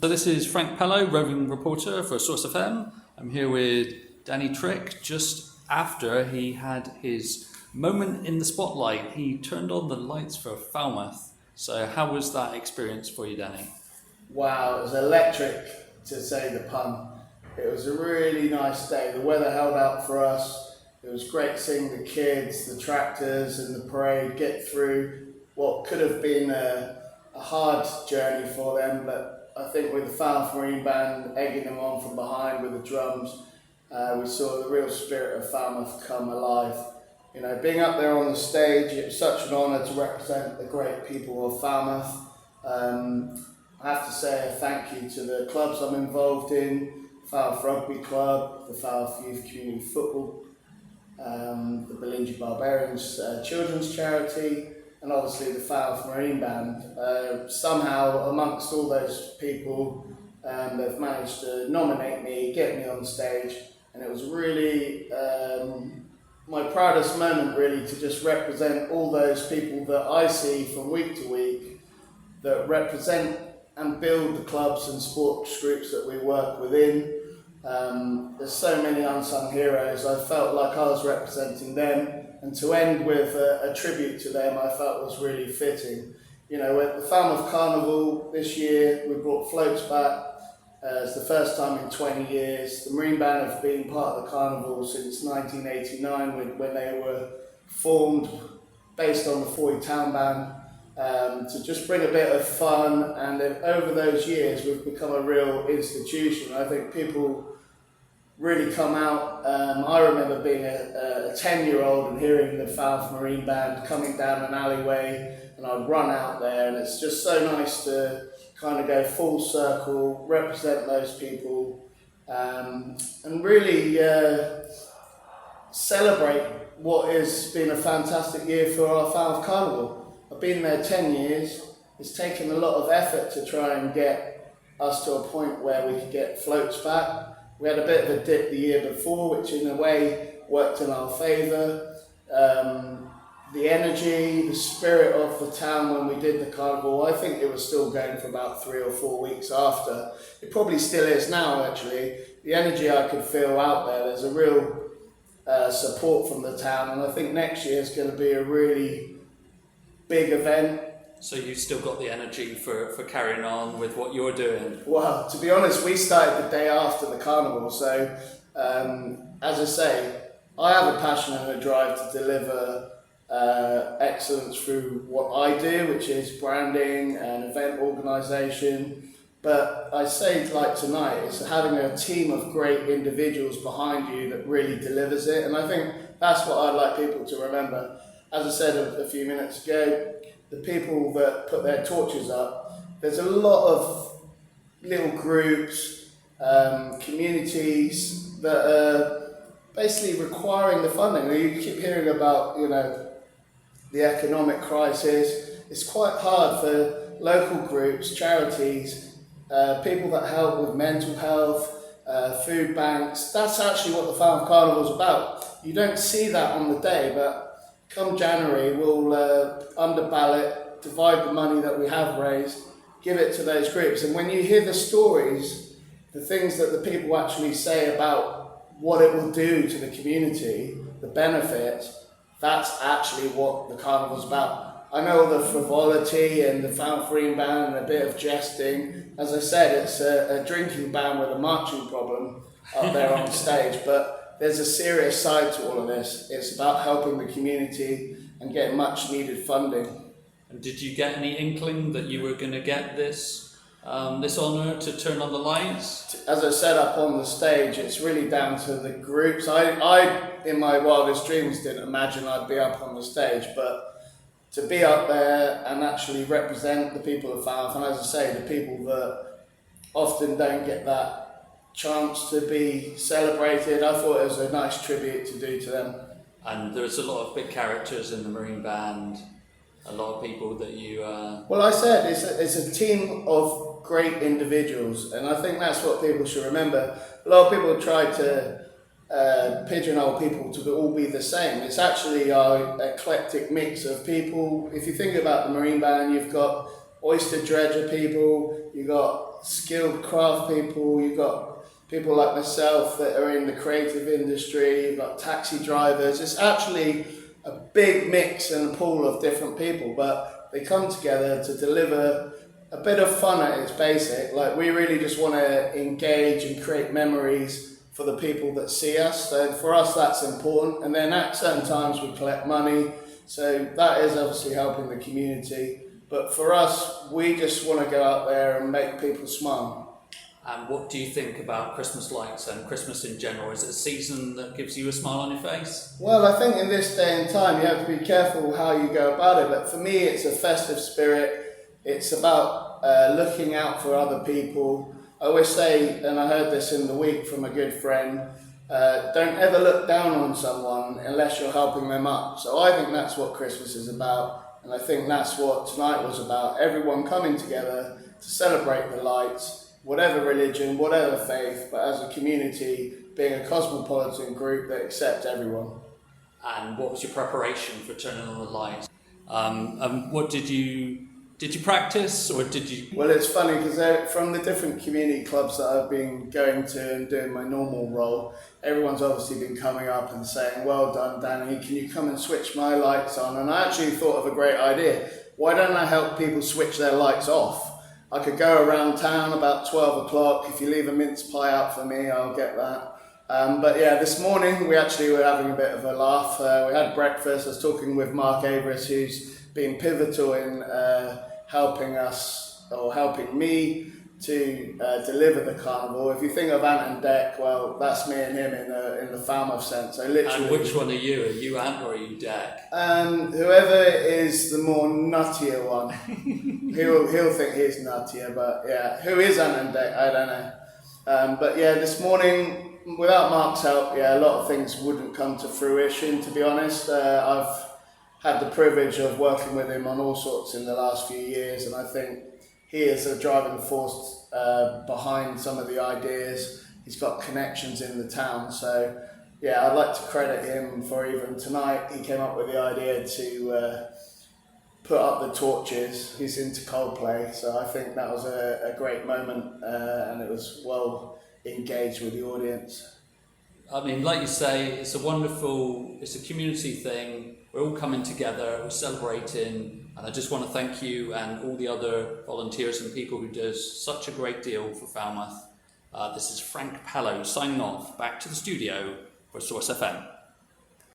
So this is Frank Pello, roving reporter for Source FM. I'm here with Danny Trick just after he had his moment in the spotlight. He turned on the lights for Falmouth. So how was that experience for you, Danny? Wow, it was electric, to say the pun. It was a really nice day. The weather held out for us. It was great seeing the kids, the tractors and the parade get through what could have been a hard journey for them, but I think with the Falmouth Marine Band egging them on from behind with the drums, we saw the real spirit of Falmouth come alive. You know, being up there on the stage, it was such an honour to represent the great people of Falmouth. I have to say a thank you to the clubs I'm involved in, Falmouth Rugby Club, the Falmouth Youth Community Football, the Belingi Barbarians Children's Charity, and obviously the Falmouth Marine Band. Somehow, amongst all those people, they've managed to nominate me, get me on stage, and it was really my proudest moment, really, to just represent all those people that I see from week to week that represent and build the clubs and sports groups that we work within. There's so many unsung heroes. I felt like I was representing them, and to end with a tribute to them I felt was really fitting. You know, at the Falmouth Carnival this year, we brought floats back. It's the first time in 20 years. The Marine Band have been part of the Carnival since 1989 when they were formed based on the Foy Town Band, to just bring a bit of fun, and then over those years we've become a real institution. I think people really come out. I remember being a 10-year-old and hearing the Falmouth Marine Band coming down an alleyway, and I'd run out there, and it's just so nice to kind of go full circle, represent those people, and really celebrate what has been a fantastic year for our Falmouth Carnival. I've been there 10 years. It's taken a lot of effort to try and get us to a point where we could get floats back. We had a bit of a dip the year before, which in a way worked in our favour. The energy, the spirit of the town when we did the carnival, I think it was still going for about 3 or 4 weeks after. It probably still is now, actually. The energy I could feel out there, there's a real support from the town, and I think next year is going to be a really big event. So you've still got the energy for carrying on with what you're doing? Well, to be honest, we started the day after the carnival, so as I say, I have a passion and a drive to deliver excellence through what I do, which is branding and event organisation. But I say, like tonight, it's having a team of great individuals behind you that really delivers it, and I think that's what I'd like people to remember. As I said a few minutes ago, the people that put their torches up, there's a lot of little groups, communities that are basically requiring the funding. You keep hearing about, you know, the economic crisis. It's quite hard for local groups, charities, people that help with mental health, food banks. That's actually what the Falmouth Carnival is about. You don't see that on the day, but come January, we'll, under ballot, divide the money that we have raised, give it to those groups. And when you hear the stories, the things that the people actually say about what it will do to the community, the benefit, that's actually what the carnival's about. I know the frivolity and the Falmouth Marine Band and a bit of jesting. As I said, it's a drinking band with a marching problem up there on stage, but there's a serious side to all of this. It's about helping the community and getting much needed funding. And did you get any inkling that you were going to get this honour to turn on the lights? As I said up on the stage, it's really down to the groups. I in my wildest dreams, didn't imagine I'd be up on the stage, but to be up there and actually represent the people of Falmouth, and as I say, the people that often don't get that chance to be celebrated, I thought it was a nice tribute to do to them. And there's a lot of big characters in the Marine Band, a lot of people that you... Well, I said it's a team of great individuals, and I think that's what people should remember. A lot of people try to pigeonhole people to all be the same. It's actually our eclectic mix of people. If you think about the Marine Band, you've got oyster dredger people, you've got got skilled craft people, you've got people like myself that are in the creative industry, you've got taxi drivers. It's actually a big mix and a pool of different people, but they come together to deliver a bit of fun at its basic. Like, we really just want to engage and create memories for the people that see us. So for us, that's important. And then at certain times we collect money. So that is obviously helping the community. But for us, we just want to go out there and make people smile. And what do you think about Christmas lights and Christmas in general? Is it a season that gives you a smile on your face? Well, I think in this day and time, you have to be careful how you go about it. But for me, it's a festive spirit. It's about looking out for other people. I always say, and I heard this in the week from a good friend, don't ever look down on someone unless you're helping them up. So I think that's what Christmas is about. And I think that's what tonight was about. Everyone coming together to celebrate the lights. Whatever religion, whatever faith, but as a community, being a cosmopolitan group that accepts everyone. And what was your preparation for turning on the lights? What did you practice, or did you? Well, it's funny because from the different community clubs that I've been going to and doing my normal role, everyone's obviously been coming up and saying, "Well done, Danny, can you come and switch my lights on?" And I actually thought of a great idea. Why don't I help people switch their lights off? I could go around town about 12 o'clock. If you leave a mince pie out for me, I'll get that. But yeah, this morning we actually were having a bit of a laugh. We had breakfast. I was talking with Mark Averis, who's been pivotal in helping us, or helping me, to deliver the carnival. If you think of Ant and Dec, well, that's me and him in the Falmouth sense. So literally. And which one are you? Are you Ant or are you Dec? Whoever is the more nuttier one, he'll think he's nuttier. But yeah, who is Ant and Dec? I don't know. But yeah, this morning, without Mark's help, yeah, a lot of things wouldn't come to fruition. To be honest, I've had the privilege of working with him on all sorts in the last few years, and I think he is a driving force behind some of the ideas. He's got connections in the town. So yeah, I'd like to credit him for even tonight. He came up with the idea to put up the torches. He's into Coldplay. So I think that was a great moment, and it was well engaged with the audience. I mean, like you say, it's a community thing. We're all coming together, we're celebrating, and I just want to thank you and all the other volunteers and people who do such a great deal for Falmouth. This is Frank Pallow signing off, back to the studio for Source FM.